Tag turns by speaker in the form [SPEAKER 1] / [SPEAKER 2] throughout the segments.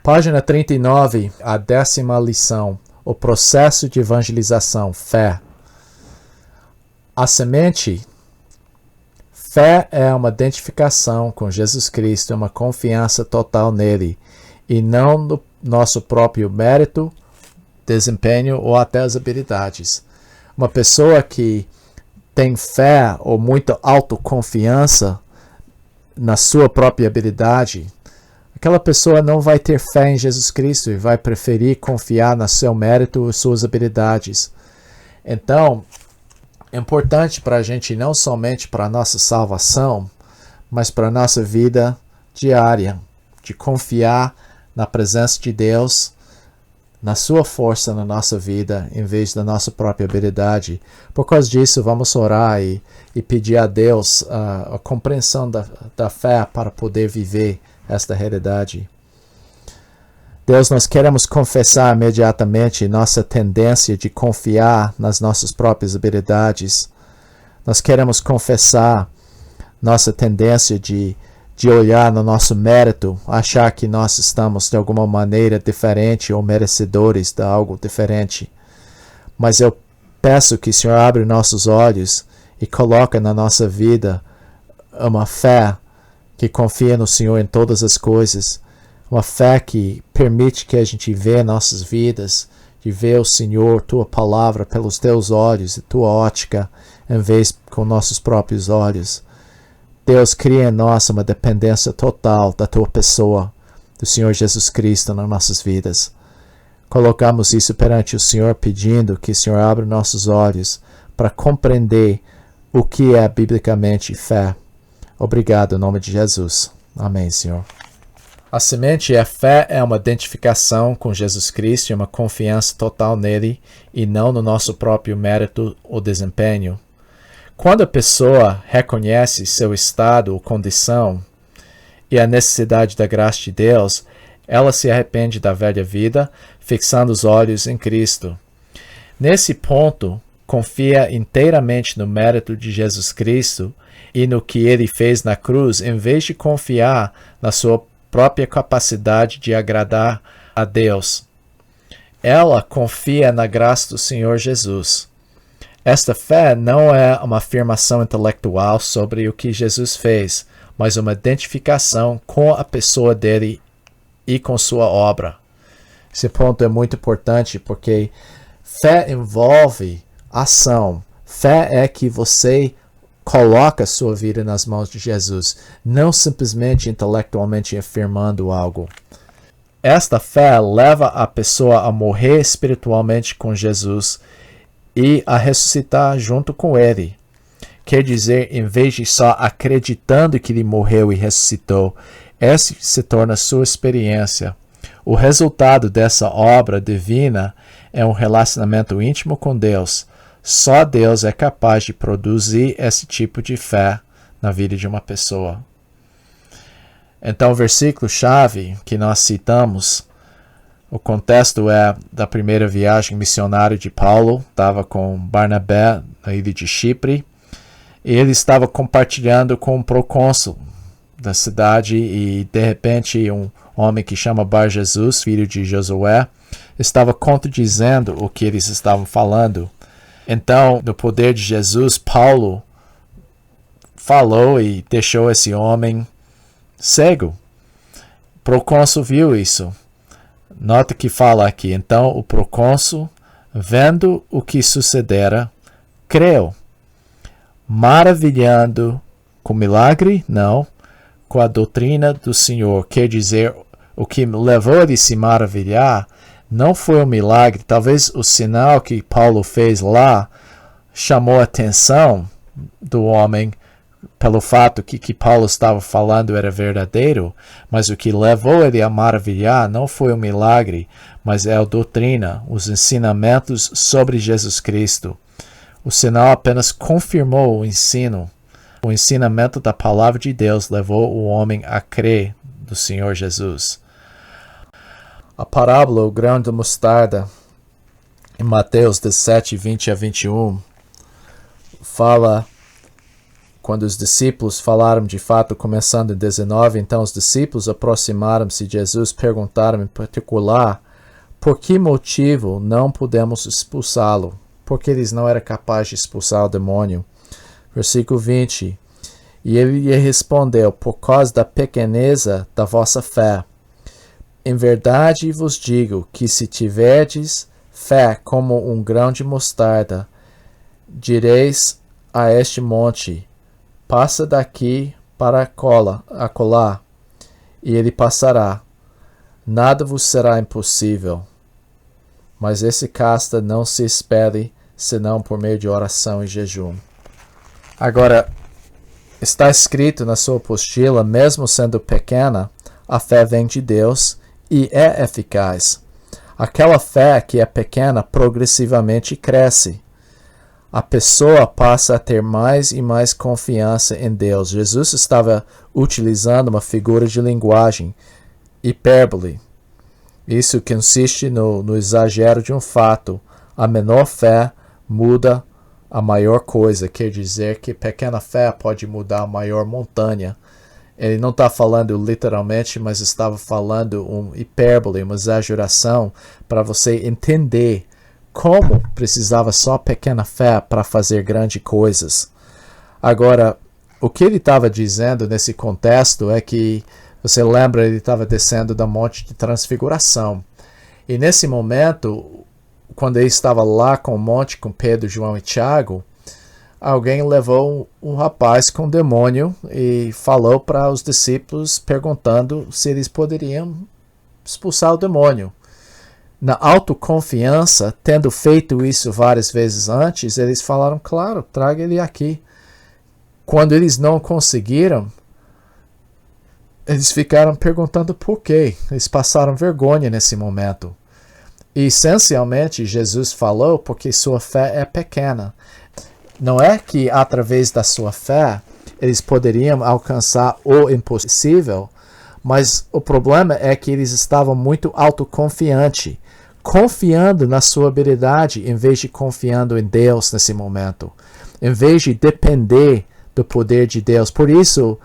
[SPEAKER 1] Página 39, a 10ª lição. O processo de evangelização, fé. A semente. Fé é uma identificação com Jesus Cristo, uma confiança total nele, e não no nosso próprio mérito, desempenho ou até as habilidades. Uma pessoa que tem fé ou muita autoconfiança na sua própria habilidade, aquela pessoa não vai ter fé em Jesus Cristo e vai preferir confiar no seu mérito e suas habilidades. Então, é importante para a gente, não somente para a nossa salvação, mas para a nossa vida diária, de confiar na presença de Deus, na sua força na nossa vida, em vez da nossa própria habilidade. Por causa disso, vamos orar e pedir a Deus a compreensão da fé para poder viver esta realidade. Deus, nós queremos confessar imediatamente nossa tendência de confiar nas nossas próprias habilidades. Nós queremos confessar nossa tendência de olhar no nosso mérito, achar que nós estamos de alguma maneira diferente ou merecedores de algo diferente. Mas eu peço que o Senhor abra nossos olhos e coloque na nossa vida uma fé que confia no Senhor em todas as coisas, uma fé que permite que a gente vê nossas vidas, de ver o Senhor, Tua palavra pelos Teus olhos e Tua ótica, em vez com nossos próprios olhos. Deus, cria em nós uma dependência total da Tua pessoa, do Senhor Jesus Cristo nas nossas vidas. Colocamos isso perante o Senhor, pedindo que o Senhor abra nossos olhos para compreender o que é biblicamente fé. Obrigado, em nome de Jesus. Amém, Senhor. A semente é fé, é uma identificação com Jesus Cristo e uma confiança total nele e não no nosso próprio mérito ou desempenho. Quando a pessoa reconhece seu estado ou condição e a necessidade da graça de Deus, ela se arrepende da velha vida, fixando os olhos em Cristo. Nesse ponto, confia inteiramente no mérito de Jesus Cristo e no que ele fez na cruz, em vez de confiar na sua própria capacidade de agradar a Deus. Ela confia na graça do Senhor Jesus. Esta fé não é uma afirmação intelectual sobre o que Jesus fez, mas uma identificação com a pessoa dele e com sua obra. Esse ponto é muito importante porque fé envolve ação. Fé é que você coloca a sua vida nas mãos de Jesus, não simplesmente intelectualmente afirmando algo. Esta fé leva a pessoa a morrer espiritualmente com Jesus e a ressuscitar junto com ele. Quer dizer, em vez de só acreditando que ele morreu e ressuscitou, essa se torna sua experiência. O resultado dessa obra divina é um relacionamento íntimo com Deus. Só Deus é capaz de produzir esse tipo de fé na vida de uma pessoa. Então, o versículo-chave que nós citamos, o contexto é da primeira viagem missionária de Paulo, estava com Barnabé na ilha de Chipre, e ele estava compartilhando com o procônsul da cidade, e de repente um homem que chama Bar-Jesus, filho de Josué, estava contradizendo o que eles estavam falando. Então, no poder de Jesus, Paulo falou e deixou esse homem cego. O procônsul viu isso. Nota que fala aqui. Então, o procônsul, vendo o que sucedera, creu. Maravilhando com milagre? Não. Com a doutrina do Senhor. Quer dizer, o que levou ele a se maravilhar não foi um milagre. Talvez o sinal que Paulo fez lá chamou a atenção do homem pelo fato que Paulo estava falando era verdadeiro, mas o que levou ele a maravilhar não foi um milagre, mas é a doutrina, os ensinamentos sobre Jesus Cristo. O sinal apenas confirmou o ensino. O ensinamento da palavra de Deus levou o homem a crer no Senhor Jesus. A parábola, o grão de mostarda, em Mateus 17, 20 a 21, fala quando os discípulos falaram de fato, começando em 19, então os discípulos aproximaram-se de Jesus, perguntaram em particular por que motivo não podemos expulsá-lo, porque eles não eram capazes de expulsar o demônio. Versículo 20, e ele lhe respondeu, por causa da pequeneza da vossa fé. Em verdade vos digo que se tiverdes fé como um grão de mostarda, direis a este monte, passa daqui para acolá, e ele passará. Nada vos será impossível. Mas esse casta não se espere, senão por meio de oração e jejum. Agora, está escrito na sua apostila, mesmo sendo pequena, a fé vem de Deus e é eficaz. Aquela fé que é pequena progressivamente cresce. A pessoa passa a ter mais e mais confiança em Deus. Jesus estava utilizando uma figura de linguagem, hipérbole. Isso consiste no exagero de um fato. A menor fé muda a maior coisa. Quer dizer que pequena fé pode mudar a maior montanha. Ele não está falando literalmente, mas estava falando um hipérbole, uma exageração, para você entender como precisava só pequena fé para fazer grandes coisas. Agora, o que ele estava dizendo nesse contexto é que, você lembra, ele estava descendo da Monte de Transfiguração. E nesse momento, quando ele estava lá com o monte, com Pedro, João e Tiago, alguém levou um rapaz com demônio e falou para os discípulos, perguntando se eles poderiam expulsar o demônio. Na autoconfiança, tendo feito isso várias vezes antes, eles falaram, claro, traga ele aqui. Quando eles não conseguiram, eles ficaram perguntando por quê. Eles passaram vergonha nesse momento. E, essencialmente, Jesus falou porque sua fé é pequena. Não é que, através da sua fé, eles poderiam alcançar o impossível, mas o problema é que eles estavam muito autoconfiantes, confiando na sua habilidade em vez de confiando em Deus nesse momento, em vez de depender do poder de Deus. Por isso,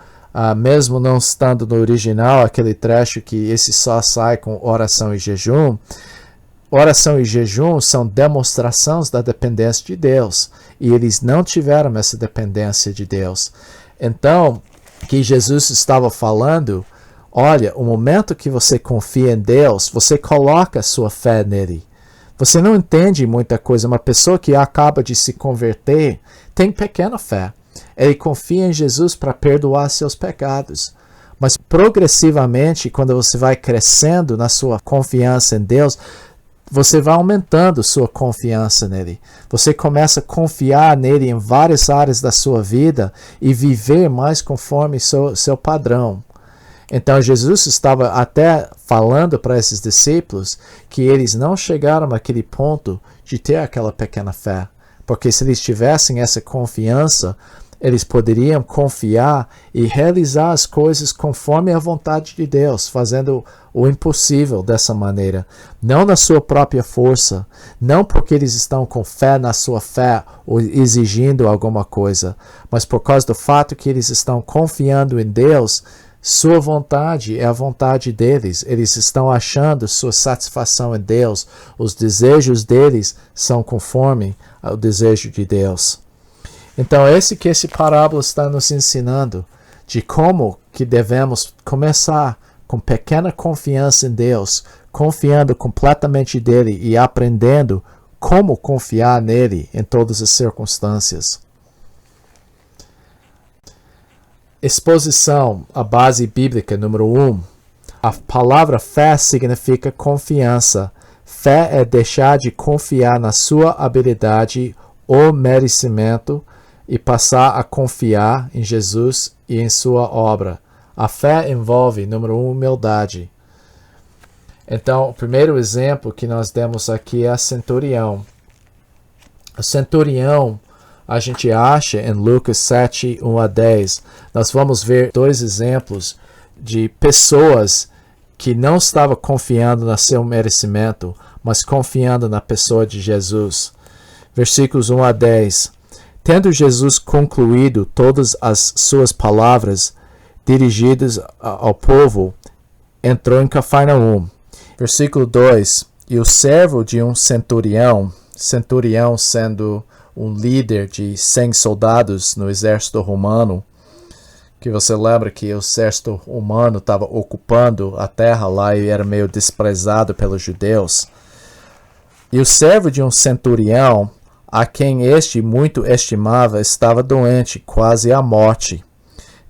[SPEAKER 1] mesmo não estando no original, aquele trecho que esse só sai com oração e jejum são demonstrações da dependência de Deus. E eles não tiveram essa dependência de Deus. Então, que Jesus estava falando, olha, o momento que você confia em Deus, você coloca a sua fé nele. Você não entende muita coisa. Uma pessoa que acaba de se converter tem pequena fé. Ele confia em Jesus para perdoar seus pecados. Mas progressivamente, quando você vai crescendo na sua confiança em Deus, você vai aumentando sua confiança nele. Você começa a confiar nele em várias áreas da sua vida e viver mais conforme seu padrão. Então Jesus estava até falando para esses discípulos que eles não chegaram àquele ponto de ter aquela pequena fé. Porque se eles tivessem essa confiança, eles poderiam confiar e realizar as coisas conforme a vontade de Deus, fazendo o impossível dessa maneira. Não na sua própria força, não porque eles estão com fé na sua fé ou exigindo alguma coisa, mas por causa do fato que eles estão confiando em Deus. Sua vontade é a vontade deles. Eles estão achando sua satisfação em Deus. Os desejos deles são conforme ao desejo de Deus. Então, esse parábola está nos ensinando de como que devemos começar com pequena confiança em Deus, confiando completamente nele e aprendendo como confiar nele em todas as circunstâncias. Exposição, a base bíblica número 1. A palavra fé significa confiança. Fé é deixar de confiar na sua habilidade ou merecimento e passar a confiar em Jesus e em sua obra. A fé envolve, número 1, humildade. Então, o primeiro exemplo que nós demos aqui é a centurião. O centurião, a gente acha em Lucas 7, 1 a 10. Nós vamos ver dois exemplos de pessoas que não estavam confiando no seu merecimento, mas confiando na pessoa de Jesus. Versículos 1 a 10. Tendo Jesus concluído todas as suas palavras dirigidas ao povo, entrou em Cafarnaum. Versículo 2. E o servo de um centurião sendo um líder de 100 soldados no exército romano, que você lembra que o exército romano estava ocupando a terra lá e era meio desprezado pelos judeus. E o servo de um centurião, a quem este muito estimava, estava doente, quase à morte.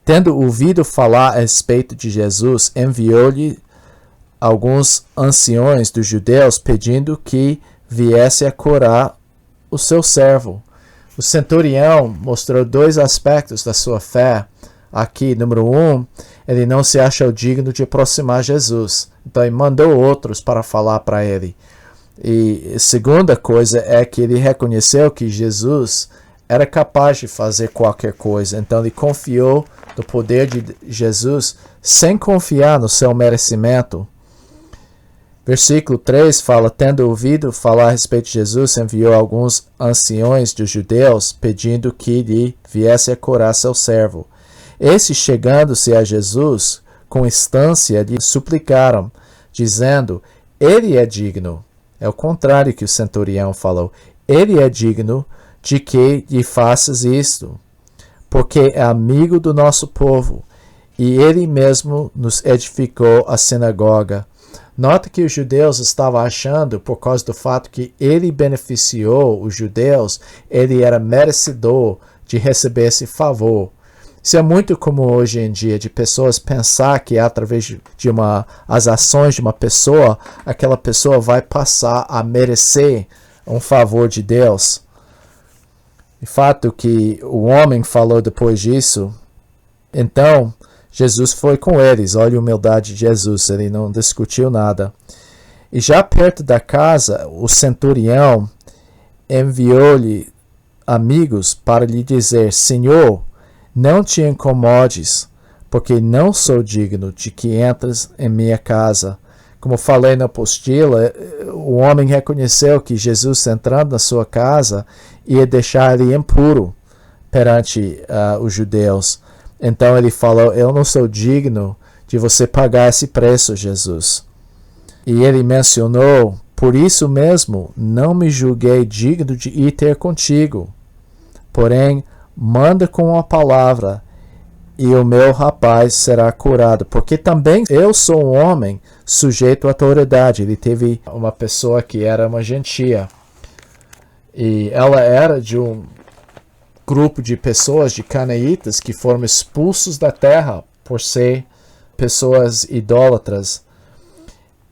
[SPEAKER 1] Tendo ouvido falar a respeito de Jesus, enviou-lhe alguns anciões dos judeus, pedindo que viesse a curar o seu servo. O centurião mostrou dois aspectos da sua fé. Aqui, número 1, ele não se achou digno de aproximar Jesus. Então ele mandou outros para falar para ele. E a segunda coisa é que ele reconheceu que Jesus era capaz de fazer qualquer coisa. Então ele confiou no poder de Jesus sem confiar no seu merecimento. Versículo 3 fala, tendo ouvido falar a respeito de Jesus, enviou alguns anciões dos judeus, pedindo que lhe viesse a curar seu servo. Esses, chegando-se a Jesus, com instância, lhe suplicaram, dizendo, ele é digno. É o contrário que o centurião falou. Ele é digno de que lhe faças isto, porque é amigo do nosso povo, e ele mesmo nos edificou a sinagoga. Nota que os judeus estavam achando, por causa do fato que ele beneficiou os judeus, ele era merecedor de receber esse favor. Isso é muito comum hoje em dia, de pessoas pensar que através de as ações de uma pessoa, aquela pessoa vai passar a merecer um favor de Deus. De fato que o homem falou depois disso, então Jesus foi com eles. Olha a humildade de Jesus, ele não discutiu nada. E já perto da casa, o centurião enviou-lhe amigos para lhe dizer, Senhor, não te incomodes, porque não sou digno de que entres em minha casa. Como falei na apostila, o homem reconheceu que Jesus, entrando na sua casa, ia deixar ele impuro perante os judeus. Então ele falou, eu não sou digno de você pagar esse preço, Jesus. E ele mencionou, por isso mesmo, não me julguei digno de ir ter contigo. Porém, manda com a palavra, e o meu rapaz será curado. Porque também eu sou um homem sujeito à autoridade. Ele teve uma pessoa que era uma gentia. E ela era de um grupo de pessoas, de canaítas, que foram expulsos da terra por ser pessoas idólatras.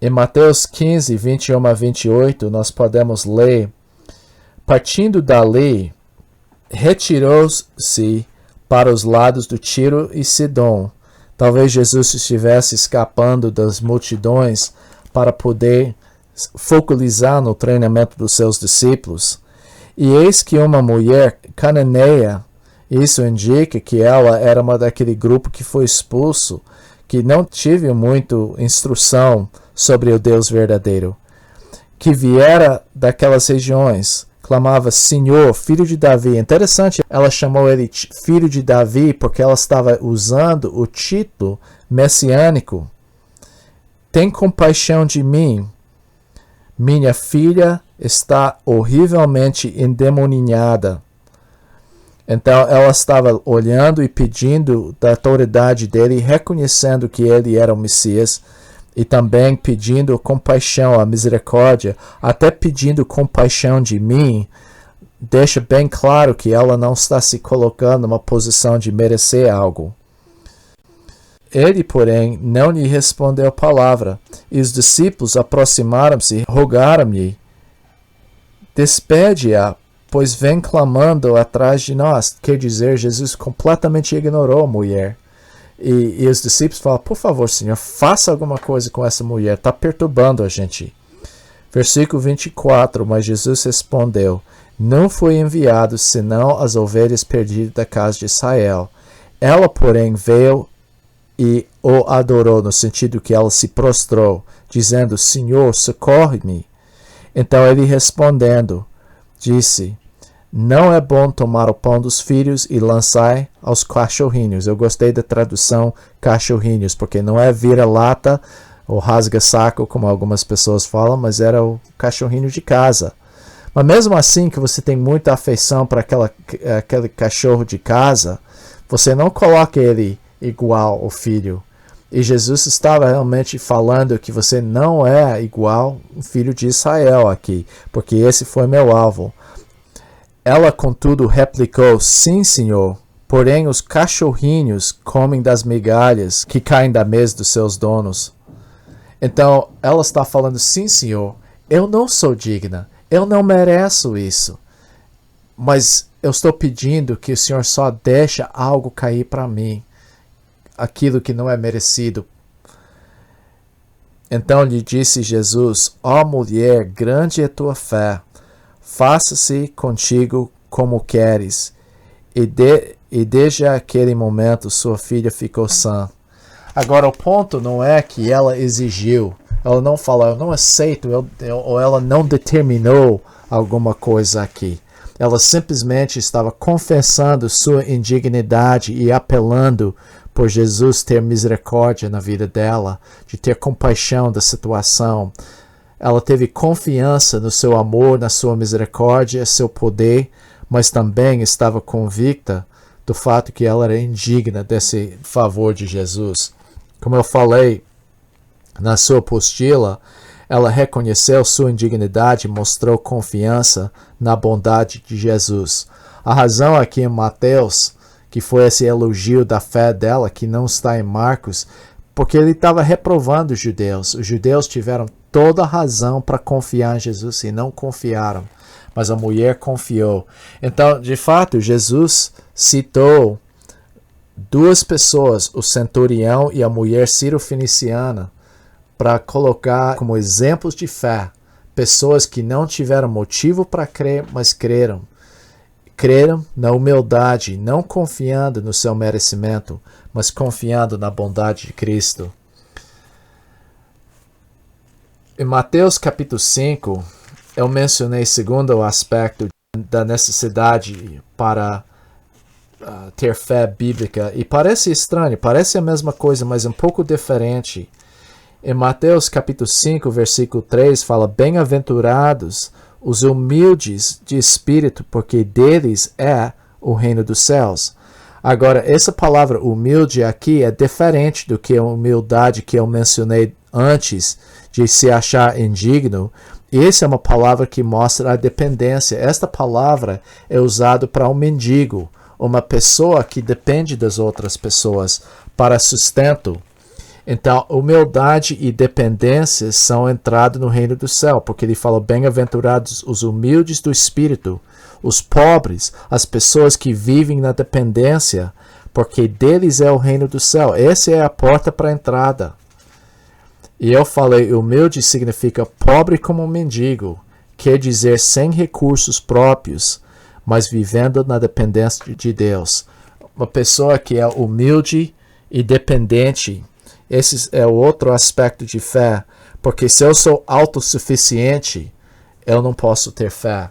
[SPEAKER 1] Em Mateus 15, 21 a 28, nós podemos ler, partindo dali, retirou-se para os lados do Tiro e Sidom. Talvez Jesus estivesse escapando das multidões para poder focalizar no treinamento dos seus discípulos. E eis que uma mulher cananeia, isso indica que ela era uma daquele grupo que foi expulso, que não tive muita instrução sobre o Deus verdadeiro, que viera daquelas regiões, clamava, Senhor, filho de Davi. Interessante, ela chamou ele filho de Davi porque ela estava usando o título messiânico. Tem compaixão de mim. Minha filha está horrivelmente endemoninhada. Então ela estava olhando e pedindo da autoridade dele, reconhecendo que ele era o Messias, e também pedindo compaixão, a misericórdia, até pedindo compaixão de mim, deixa bem claro que ela não está se colocando numa posição de merecer algo. Ele, porém, não lhe respondeu palavra, e os discípulos aproximaram-se e rogaram-lhe, despede-a, pois vem clamando atrás de nós. Quer dizer, Jesus completamente ignorou a mulher. E os discípulos falam, por favor, Senhor, faça alguma coisa com essa mulher, está perturbando a gente. Versículo 24, mas Jesus respondeu, não foi enviado senão as ovelhas perdidas da casa de Israel. Ela, porém, veio e o adorou, no sentido que ela se prostrou, dizendo, Senhor, socorre-me. Então ele respondendo, disse, Não é bom tomar o pão dos filhos e lançar aos cachorrinhos. Eu gostei da tradução cachorrinhos, porque não é vira-lata ou rasga-saco, como algumas pessoas falam, mas era o cachorrinho de casa. Mas mesmo assim, que você tem muita afeição para aquele cachorro de casa, você não coloca ele igual ao filho. E Jesus estava realmente falando que você não é igual o filho de Israel aqui, porque esse foi meu alvo. Ela, contudo, replicou: sim, senhor, porém os cachorrinhos comem das migalhas que caem da mesa dos seus donos. Então, ela está falando: sim, senhor, eu não sou digna, eu não mereço isso, mas eu estou pedindo que o senhor só deixe algo cair para mim, aquilo que não é merecido. Então lhe disse Jesus: ó mulher, grande é tua fé, faça-se contigo como queres. E desde aquele momento sua filha ficou sã. Agora o ponto não é que ela exigiu, ela não falou: eu não aceito, ou ela não determinou alguma coisa aqui. Ela simplesmente estava confessando sua indignidade e apelando por Jesus ter misericórdia na vida dela, de ter compaixão da situação. Ela teve confiança no seu amor, na sua misericórdia, seu poder, mas também estava convicta do fato que ela era indigna desse favor de Jesus. Como eu falei na sua apostila, ela reconheceu sua indignidade e mostrou confiança na bondade de Jesus. A razão aqui em Mateus, que foi esse elogio da fé dela, que não está em Marcos, porque ele estava reprovando os judeus. Os judeus tiveram toda a razão para confiar em Jesus e não confiaram, mas a mulher confiou. Então, de fato, Jesus citou duas pessoas, o centurião e a mulher sirofeniciana, para colocar como exemplos de fé, pessoas que não tiveram motivo para crer, mas creram. Creram na humildade, não confiando no seu merecimento, mas confiando na bondade de Cristo. Em Mateus capítulo 5, eu mencionei segundo o aspecto da necessidade para ter fé bíblica. E parece estranho, parece a mesma coisa, mas um pouco diferente. Em Mateus capítulo 5, versículo 3, fala: bem-aventurados os humildes de espírito, porque deles é o reino dos céus. Agora, essa palavra humilde aqui é diferente do que a humildade que eu mencionei antes, de se achar indigno. Essa é uma palavra que mostra a dependência. Esta palavra é usada para um mendigo, uma pessoa que depende das outras pessoas para sustento. Então, humildade e dependência são entrada no reino do céu, porque ele fala: bem-aventurados os humildes do espírito, os pobres, as pessoas que vivem na dependência, porque deles é o reino do céu. Essa é a porta para a entrada. E eu falei, humilde significa pobre como um mendigo, quer dizer sem recursos próprios, mas vivendo na dependência de Deus. Uma pessoa que é humilde e dependente. Esse é o outro aspecto de fé, porque se eu sou autossuficiente, eu não posso ter fé.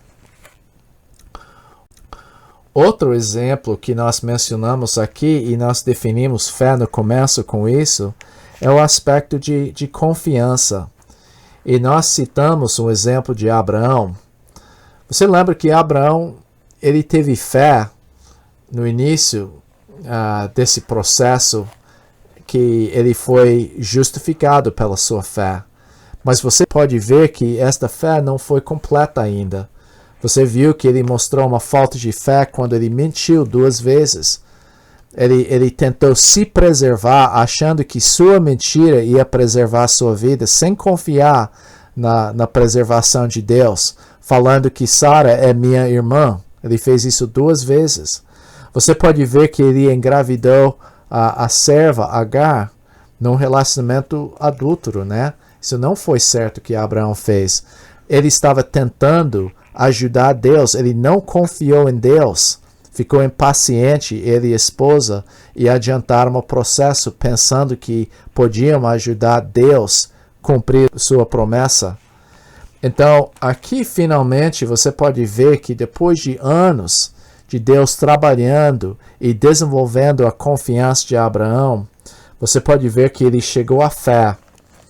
[SPEAKER 1] Outro exemplo que nós mencionamos aqui, e nós definimos fé no começo com isso, é o aspecto de confiança. E nós citamos um exemplo de Abraão. Você lembra que Abraão, ele teve fé no início desse processo, que ele foi justificado pela sua fé. Mas você pode ver que esta fé não foi completa ainda. Você viu que ele mostrou uma falta de fé quando ele mentiu 2 vezes. Ele tentou se preservar, achando que sua mentira ia preservar sua vida, sem confiar na preservação de Deus, falando que Sara é minha irmã. Ele fez isso 2 vezes. Você pode ver que ele engravidou a serva Agar num relacionamento adúltero, né? Isso não foi certo que Abraão fez. Ele estava tentando ajudar Deus, ele não confiou em Deus, ficou impaciente, ele e a esposa, e adiantaram o processo pensando que podiam ajudar Deus a cumprir sua promessa. Então, aqui finalmente você pode ver que depois de anos de Deus trabalhando e desenvolvendo a confiança de Abraão, você pode ver que ele chegou à fé.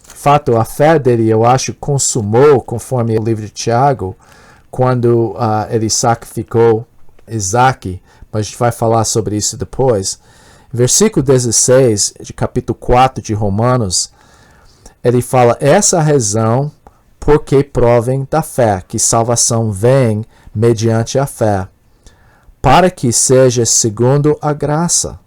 [SPEAKER 1] De fato, a fé dele, eu acho, consumou, conforme o livro de Tiago, quando ele sacrificou Isaac, mas a gente vai falar sobre isso depois. Versículo 16, de capítulo 4 de Romanos, ele fala, essa é a razão porque provem da fé, que salvação vem mediante a fé, para que seja segundo a graça.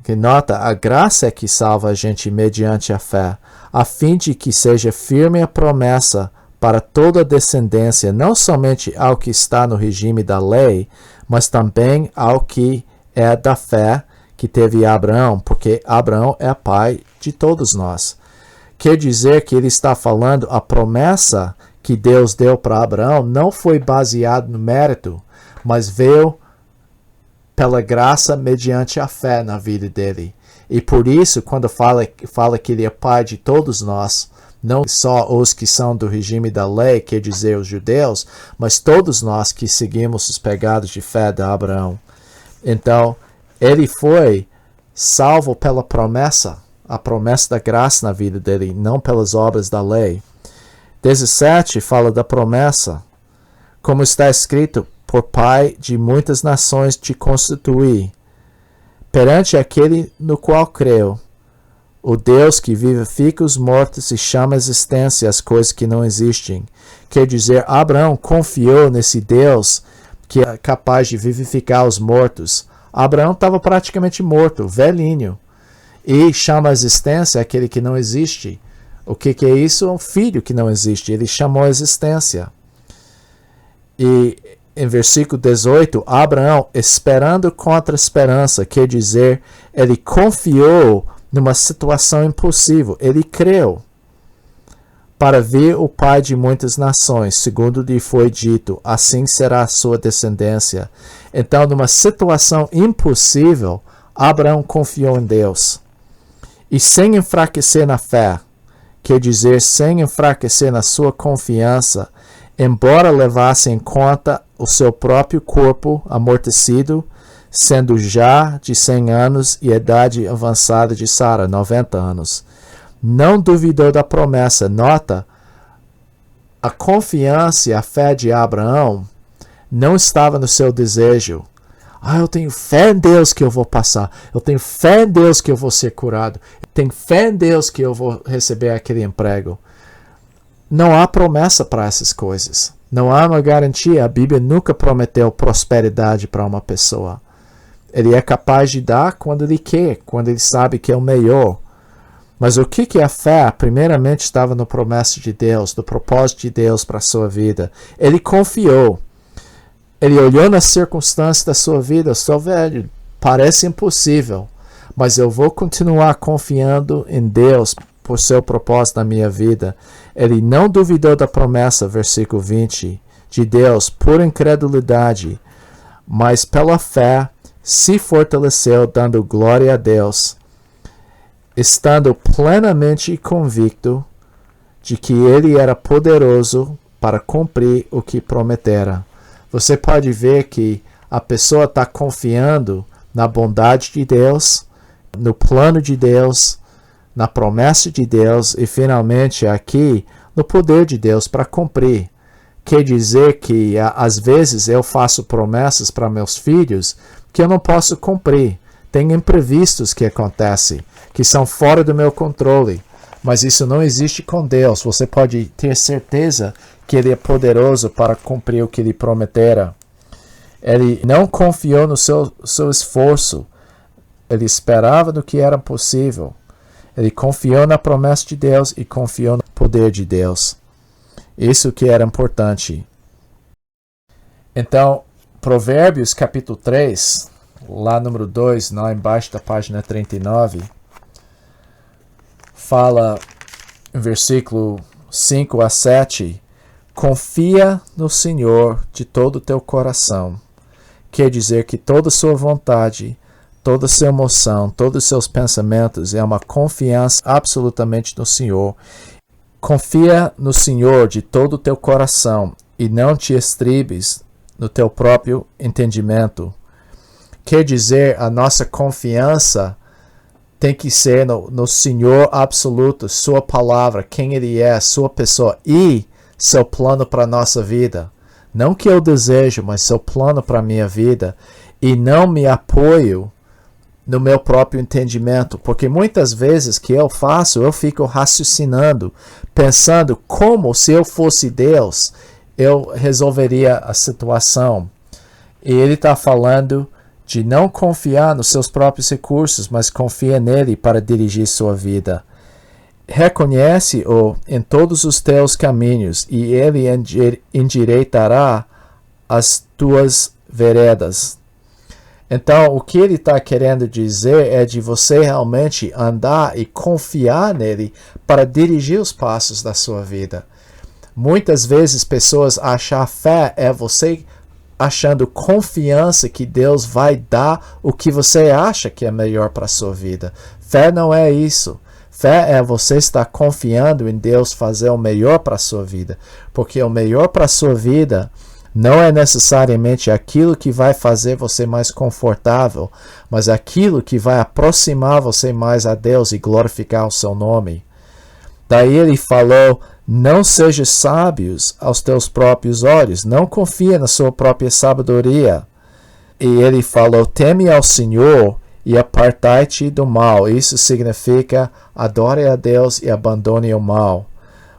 [SPEAKER 1] Que nota, a graça é que salva a gente mediante a fé, a fim de que seja firme a promessa para toda a descendência, não somente ao que está no regime da lei, mas também ao que é da fé que teve Abraão, porque Abraão é pai de todos nós. Quer dizer que ele está falando, a promessa que Deus deu para Abraão não foi baseada no mérito, mas veio pela graça mediante a fé na vida dele. E por isso, quando fala que ele é pai de todos nós, não só os que são do regime da lei, quer dizer os judeus, mas todos nós que seguimos os pecados de fé de Abraão. Então, ele foi salvo pela promessa, a promessa da graça na vida dele, não pelas obras da lei. 17 fala da promessa, como está escrito, por pai de muitas nações te constituí, perante aquele no qual creu, o Deus que vivifica os mortos e chama à existência as coisas que não existem. Quer dizer, Abraão confiou nesse Deus que é capaz de vivificar os mortos. Abraão estava praticamente morto, velhinho, e chama à existência aquele que não existe. O que é isso? Um filho que não existe. Ele chamou à existência. E em versículo 18, Abraão, esperando contra a esperança, quer dizer, ele confiou numa situação impossível. Ele creu para ver o pai de muitas nações, segundo lhe foi dito, assim será a sua descendência. Então, numa situação impossível, Abraão confiou em Deus. E sem enfraquecer na fé, quer dizer, sem enfraquecer na sua confiança, embora levasse em conta o seu próprio corpo amortecido, sendo já de 100 anos e idade avançada de Sara, 90 anos. Não duvidou da promessa. Nota, a confiança e a fé de Abraão não estava no seu desejo. Eu tenho fé em Deus que eu vou passar. Eu tenho fé em Deus que eu vou ser curado. Eu tenho fé em Deus que eu vou receber aquele emprego. Não há promessa para essas coisas. Não há uma garantia. A Bíblia nunca prometeu prosperidade para uma pessoa. Ele é capaz de dar quando ele quer, quando ele sabe que é o melhor. Mas o que é a fé? Primeiramente estava no promessa de Deus, no propósito de Deus para a sua vida. Ele confiou. Ele olhou nas circunstâncias da sua vida. Eu sou velho, parece impossível, mas eu vou continuar confiando em Deus por seu propósito na minha vida. Ele não duvidou da promessa, versículo 20, de Deus por incredulidade, mas pela fé se fortaleceu, dando glória a Deus, estando plenamente convicto de que ele era poderoso para cumprir o que prometera. Você pode ver que a pessoa está confiando na bondade de Deus, no plano de Deus, na promessa de Deus e, finalmente, aqui, no poder de Deus para cumprir. Quer dizer que, às vezes, eu faço promessas para meus filhos que eu não posso cumprir. Tem imprevistos que acontecem, que são fora do meu controle. Mas isso não existe com Deus. Você pode ter certeza que Ele é poderoso para cumprir o que Ele prometera. Ele não confiou no seu esforço. Ele esperava no que era possível. Ele confiou na promessa de Deus e confiou no poder de Deus. Isso que era importante. Então, Provérbios capítulo 3, lá número 2, lá embaixo da página 39, fala em versículo 5 a 7, confia no Senhor de todo o teu coração. Quer dizer que toda a sua vontade, toda a sua emoção, todos os seus pensamentos é uma confiança absolutamente no Senhor. Confia no Senhor de todo o teu coração e não te estribes no teu próprio entendimento. Quer dizer, a nossa confiança tem que ser no Senhor absoluto, sua palavra, quem Ele é, sua pessoa e seu plano para a nossa vida. Não que eu desejo, mas seu plano para a minha vida. E não me apoio no meu próprio entendimento, porque muitas vezes que eu faço, eu fico raciocinando, pensando como se eu fosse Deus, eu resolveria a situação. E ele está falando de não confiar nos seus próprios recursos, mas confia nele para dirigir sua vida. Reconhece-o em todos os teus caminhos, e ele endireitará as tuas veredas. Então, o que ele está querendo dizer é de você realmente andar e confiar nele para dirigir os passos da sua vida. Muitas vezes pessoas acham fé é você achando confiança que Deus vai dar o que você acha que é melhor para a sua vida. Fé não é isso. Fé é você estar confiando em Deus fazer o melhor para a sua vida. Porque o melhor para a sua vida não é necessariamente aquilo que vai fazer você mais confortável, mas aquilo que vai aproximar você mais a Deus e glorificar o seu nome. Daí ele falou, não sejas sábios aos teus próprios olhos, não confia na sua própria sabedoria. E ele falou, teme ao Senhor e apartai-te do mal. Isso significa, adore a Deus e abandone o mal.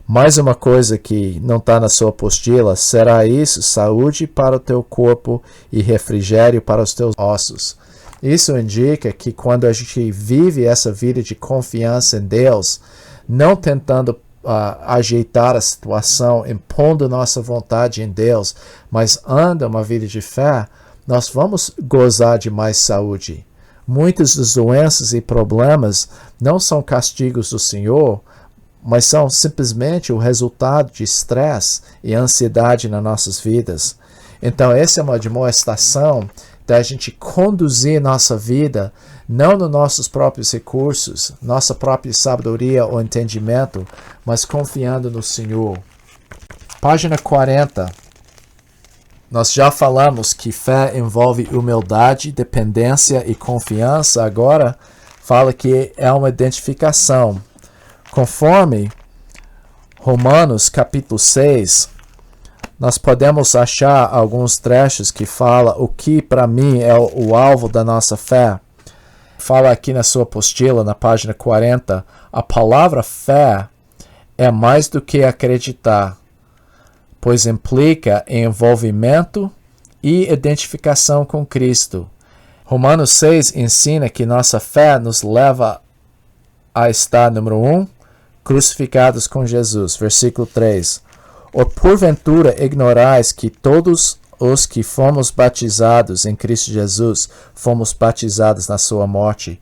[SPEAKER 1] Mais uma coisa que não está na sua apostila, será isso, saúde para o teu corpo e refrigério para os teus ossos. Isso indica que quando a gente vive essa vida de confiança em Deus, não tentando ajeitar a situação, impondo nossa vontade em Deus, mas anda uma vida de fé, nós vamos gozar de mais saúde. Muitas das doenças e problemas não são castigos do Senhor, mas são simplesmente o resultado de estresse e ansiedade nas nossas vidas. Então, essa é uma demonstração da gente conduzir nossa vida não nos nossos próprios recursos, nossa própria sabedoria ou entendimento, mas confiando no Senhor. Página 40. Nós já falamos que fé envolve humildade, dependência e confiança. Agora, fala que é uma identificação. Conforme Romanos capítulo 6, nós podemos achar alguns trechos que falam o que para mim é o alvo da nossa fé. Fala aqui na sua apostila, na página 40, a palavra fé é mais do que acreditar, pois implica envolvimento e identificação com Cristo. Romanos 6 ensina que nossa fé nos leva a estar, número 1, crucificados com Jesus. Versículo 3. Ou porventura ignorais que todos os que fomos batizados em Cristo Jesus, fomos batizados na sua morte.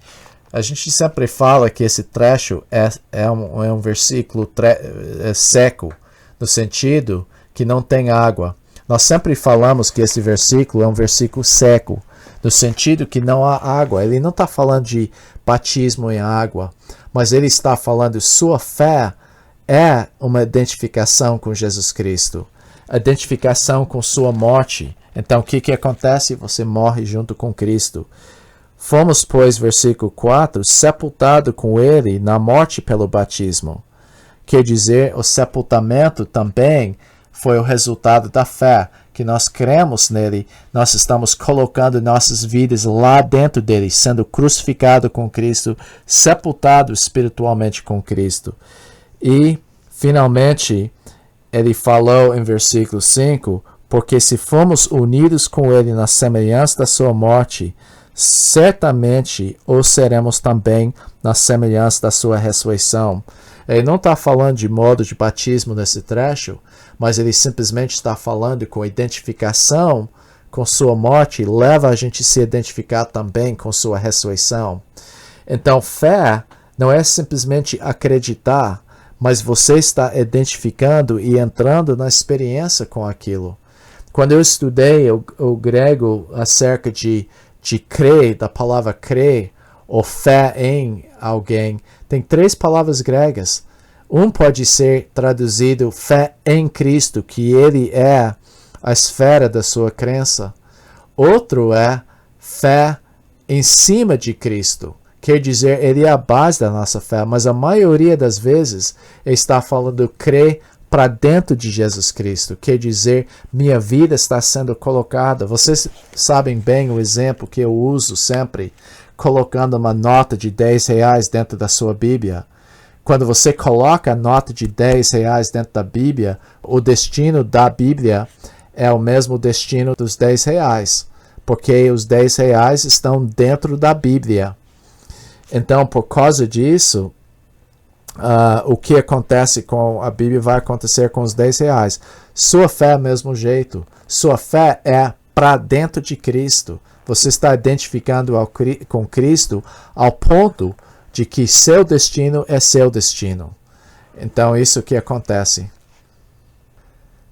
[SPEAKER 1] A gente sempre fala que esse trecho é um versículo seco, no sentido que não tem água. Nós sempre falamos que esse versículo é um versículo seco, no sentido que não há água. Ele não está falando de batismo em água, mas ele está falando sua fé é uma identificação com Jesus Cristo, identificação com sua morte. Então, o que acontece? Você morre junto com Cristo. Fomos, pois, versículo 4, sepultado com ele na morte pelo batismo. Quer dizer, o sepultamento também foi o resultado da fé, que nós cremos nele, nós estamos colocando nossas vidas lá dentro dele, sendo crucificado com Cristo, sepultado espiritualmente com Cristo. E, finalmente, ele falou em versículo 5, porque se fomos unidos com ele na semelhança da sua morte, certamente o seremos também na semelhança da sua ressurreição. Ele não está falando de modo de batismo nesse trecho, mas ele simplesmente está falando com identificação com sua morte, leva a gente a se identificar também com sua ressurreição. Então, fé não é simplesmente acreditar, mas você está identificando e entrando na experiência com aquilo. Quando eu estudei o grego acerca de crer, da palavra crer, ou fé em alguém, tem 3 palavras gregas. Um pode ser traduzido fé em Cristo, que ele é a esfera da sua crença. Outro é fé em cima de Cristo. Quer dizer, ele é a base da nossa fé, mas a maioria das vezes ele está falando crer para dentro de Jesus Cristo. Quer dizer, minha vida está sendo colocada. Vocês sabem bem o exemplo que eu uso sempre, colocando uma nota de R$10 dentro da sua Bíblia. Quando você coloca a nota de R$10 dentro da Bíblia, o destino da Bíblia é o mesmo destino dos R$10, porque os R$10 estão dentro da Bíblia. Então, por causa disso, o que acontece com a Bíblia vai acontecer com os R$10. Sua fé é do mesmo jeito. Sua fé é para dentro de Cristo. Você está identificando com Cristo ao ponto de que seu destino é seu destino. Então, isso que acontece.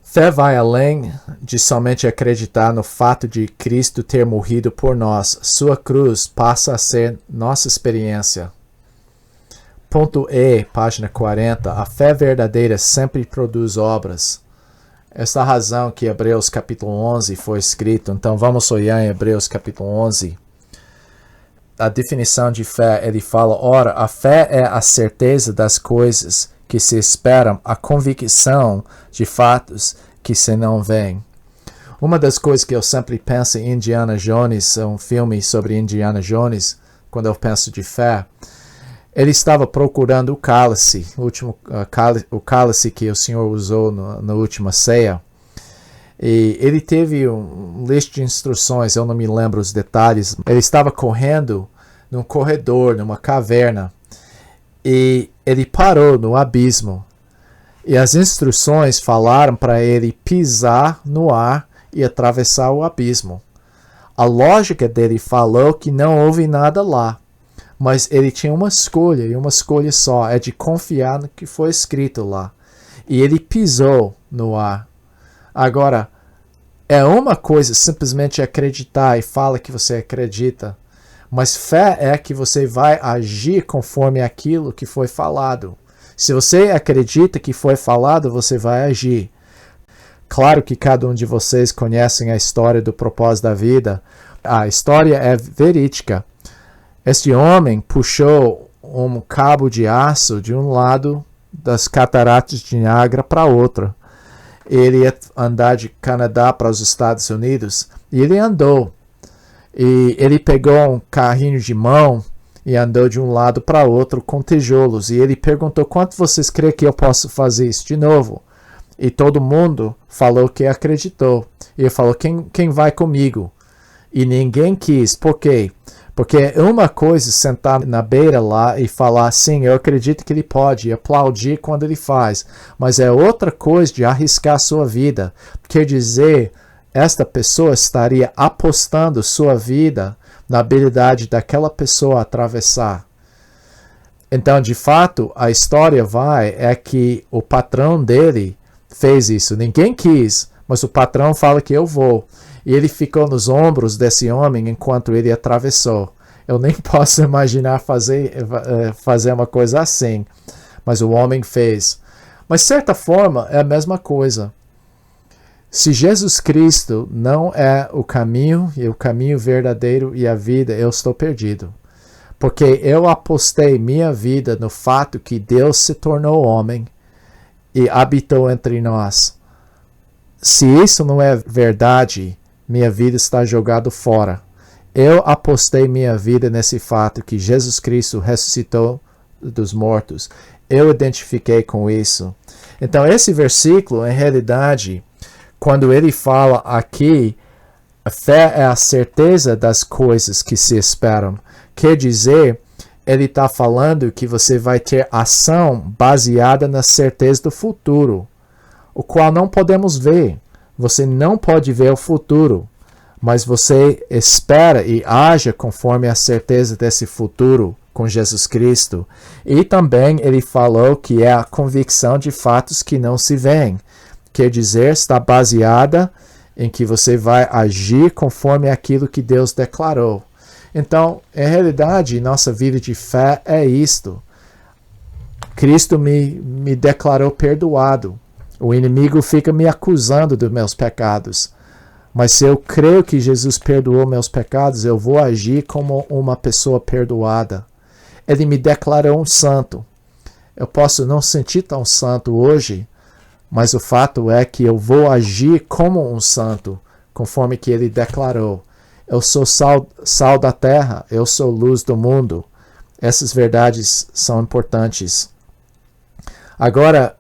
[SPEAKER 1] Fé vai além de somente acreditar no fato de Cristo ter morrido por nós. Sua cruz passa a ser nossa experiência. Ponto E, página 40. A fé verdadeira sempre produz obras. Essa é a razão que Hebreus capítulo 11 foi escrito. Então vamos olhar em Hebreus capítulo 11. A definição de fé, ele fala, ora, a fé é a certeza das coisas que se esperam, a convicção de fatos que se não veem. Uma das coisas que eu sempre penso em Indiana Jones, um filme sobre Indiana Jones, quando eu penso de fé, ele estava procurando o cálice, o cálice que o Senhor usou na última ceia. E ele teve um lista de instruções, eu não me lembro os detalhes. Ele estava correndo num corredor, numa caverna, e ele parou no abismo. E as instruções falaram para ele pisar no ar e atravessar o abismo. A lógica dele falou que não houve nada lá, mas ele tinha uma escolha, e uma escolha só, é de confiar no que foi escrito lá. E ele pisou no ar. Agora, é uma coisa simplesmente acreditar e fala que você acredita, mas fé é que você vai agir conforme aquilo que foi falado. Se você acredita que foi falado, você vai agir. Claro que cada um de vocês conhecem a história do propósito da vida. A história é verídica. Este homem puxou um cabo de aço de um lado das cataratas de Niágara para outro. Ele ia andar de Canadá para os Estados Unidos e ele andou. E ele pegou um carrinho de mão e andou de um lado para outro com tijolos. E ele perguntou, quanto vocês creem que eu posso fazer isso de novo? E todo mundo falou que acreditou. E ele falou, quem vai comigo? E ninguém quis. Por quê? Porque é uma coisa sentar na beira lá e falar, sim, eu acredito que ele pode, e aplaudir quando ele faz. Mas é outra coisa de arriscar sua vida. Quer dizer, esta pessoa estaria apostando sua vida na habilidade daquela pessoa a atravessar. Então, de fato, a história é que o patrão dele fez isso. Ninguém quis, mas o patrão fala que eu vou. E ele ficou nos ombros desse homem enquanto ele atravessou. Eu nem posso imaginar fazer uma coisa assim. Mas o homem fez. Mas, de certa forma, é a mesma coisa. Se Jesus Cristo não é o caminho verdadeiro e a vida, eu estou perdido. Porque eu apostei minha vida no fato que Deus se tornou homem e habitou entre nós. Se isso não é verdade, minha vida está jogada fora. Eu apostei minha vida nesse fato que Jesus Cristo ressuscitou dos mortos. Eu identifiquei com isso. Então, esse versículo, em realidade, quando ele fala aqui, a fé é a certeza das coisas que se esperam. Quer dizer, ele está falando que você vai ter ação baseada na certeza do futuro, o qual não podemos ver. Você não pode ver o futuro, mas você espera e age conforme a certeza desse futuro com Jesus Cristo. E também ele falou que é a convicção de fatos que não se veem. Quer dizer, está baseada em que você vai agir conforme aquilo que Deus declarou. Então, em realidade, nossa vida de fé é isto. Cristo me declarou perdoado. O inimigo fica me acusando dos meus pecados. Mas se eu creio que Jesus perdoou meus pecados, eu vou agir como uma pessoa perdoada. Ele me declarou um santo. Eu posso não sentir tão santo hoje, mas o fato é que eu vou agir como um santo, conforme que ele declarou. Eu sou sal da terra, eu sou luz do mundo. Essas verdades são importantes. Agora,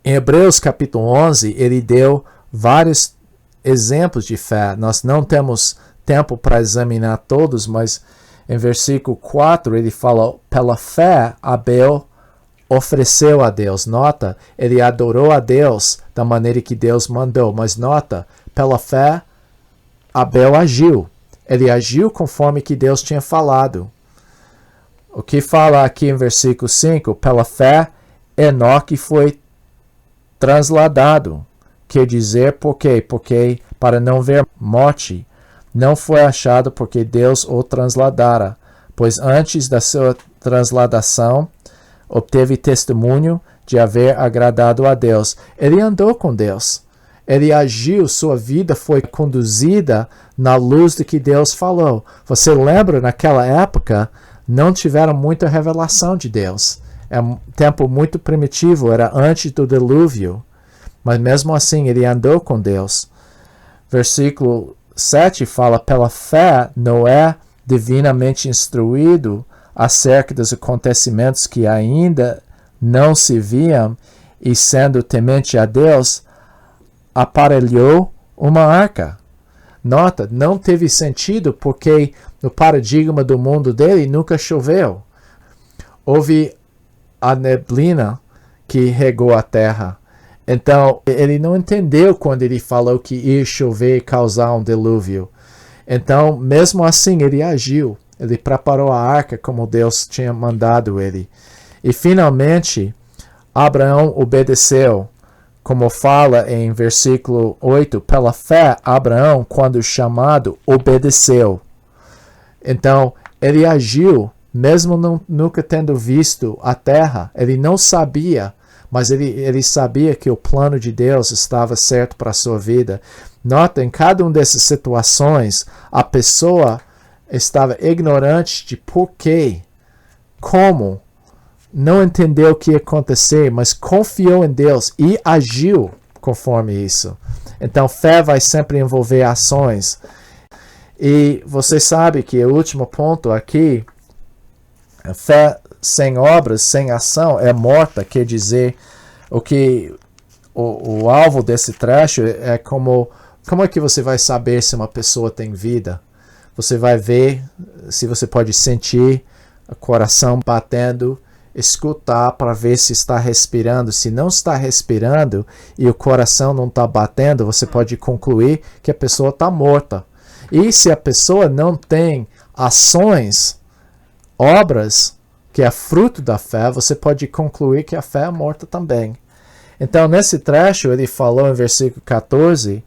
[SPEAKER 1] em Hebreus capítulo 11, ele deu vários exemplos de fé. Nós não temos tempo para examinar todos, mas em versículo 4 ele fala, pela fé Abel ofereceu a Deus. Nota, ele adorou a Deus da maneira que Deus mandou, mas nota, pela fé Abel agiu. Ele agiu conforme que Deus tinha falado. O que fala aqui em versículo 5, pela fé Enoque foi transladado. Quer dizer por quê? Porque para não ver morte, não foi achado porque Deus o transladara, pois antes da sua transladação obteve testemunho de haver agradado a Deus. Ele andou com Deus. Ele agiu, sua vida foi conduzida na luz do que Deus falou. Você lembra, naquela época, não tiveram muita revelação de Deus. É um tempo muito primitivo, era antes do dilúvio. Mas mesmo assim, ele andou com Deus. Versículo 7 fala, pela fé, Noé, divinamente instruído acerca dos acontecimentos que ainda não se viam, e sendo temente a Deus, aparelhou uma arca. Nota, não teve sentido porque no paradigma do mundo dele nunca choveu. Houve a neblina que regou a terra. Então, ele não entendeu quando ele falou que ia chover e causar um dilúvio. Então, mesmo assim, ele agiu. Ele preparou a arca como Deus tinha mandado ele. E, finalmente, Abraão obedeceu. Como fala em versículo 8, pela fé, Abraão, quando chamado, obedeceu. Então, ele agiu, mesmo nunca tendo visto a terra. Ele não sabia, mas ele sabia que o plano de Deus estava certo para a sua vida. Nota, em cada uma dessas situações, a pessoa estava ignorante de porquê, como, não entendeu o que ia acontecer, mas confiou em Deus e agiu conforme isso. Então, fé vai sempre envolver ações. E você sabe que o último ponto aqui, fé sem obras, sem ação, é morta. Quer dizer, o alvo desse trecho é como é que você vai saber se uma pessoa tem vida? Você vai ver se você pode sentir o coração batendo, escutar para ver se está respirando. Se não está respirando e o coração não está batendo, você pode concluir que a pessoa está morta. E se a pessoa não tem ações, obras, que é fruto da fé, você pode concluir que a fé é morta também. Então, nesse trecho, ele falou em versículo 14,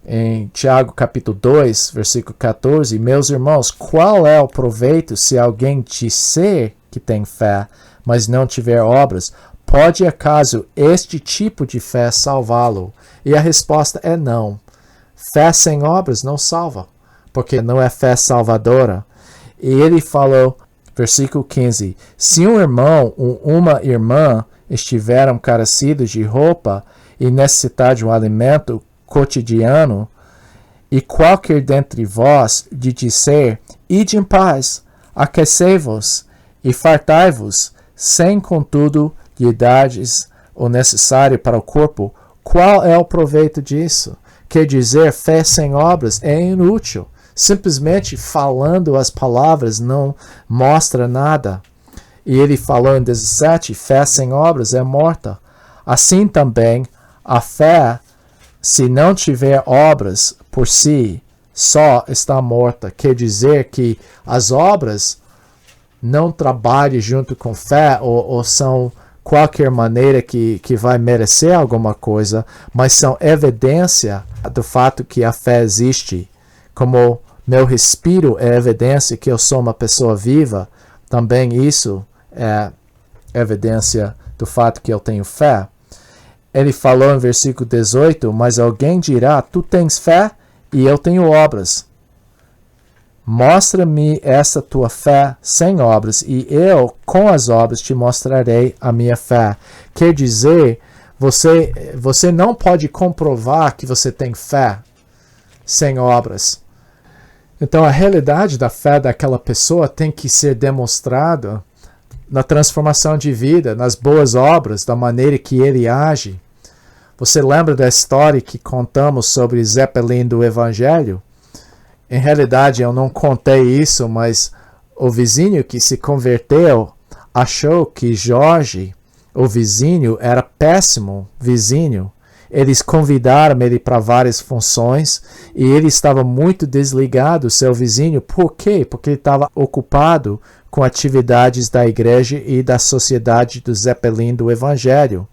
[SPEAKER 1] em Tiago capítulo 2, versículo 14, meus irmãos, qual é o proveito se alguém disser que tem fé, mas não tiver obras? Pode acaso este tipo de fé salvá-lo? E a resposta é não. Fé sem obras não salva, porque não é fé salvadora. E ele falou, versículo 15, se um irmão ou uma irmã estiverem carecidos de roupa e necessitar de um alimento cotidiano, e qualquer dentre vós de dizer, ide em paz, aquecei-vos e fartai-vos, sem contudo lhe dardes o necessário para o corpo, qual é o proveito disso? Quer dizer, fé sem obras é inútil. Simplesmente falando as palavras não mostra nada. E ele falou em 17, fé sem obras é morta. Assim também, a fé, se não tiver obras por si, só está morta. Quer dizer que as obras não trabalham junto com fé ou são qualquer maneira que vai merecer alguma coisa, mas são evidência do fato que a fé existe. Como meu respiro é evidência que eu sou uma pessoa viva, também isso é evidência do fato que eu tenho fé. Ele falou em versículo 18, mas alguém dirá, tu tens fé e eu tenho obras. Mostra-me essa tua fé sem obras, e eu, com as obras, te mostrarei a minha fé. Quer dizer, você não pode comprovar que você tem fé sem obras. Então, a realidade da fé daquela pessoa tem que ser demonstrada na transformação de vida, nas boas obras, da maneira que ele age. Você lembra da história que contamos sobre Zeppelin do Evangelho? Em realidade, eu não contei isso, mas o vizinho que se converteu achou que Jorge, o vizinho, era péssimo vizinho. Eles convidaram ele para várias funções e ele estava muito desligado, seu vizinho. Por quê? Porque ele estava ocupado com atividades da igreja e da sociedade do Zeppelin do Evangelho.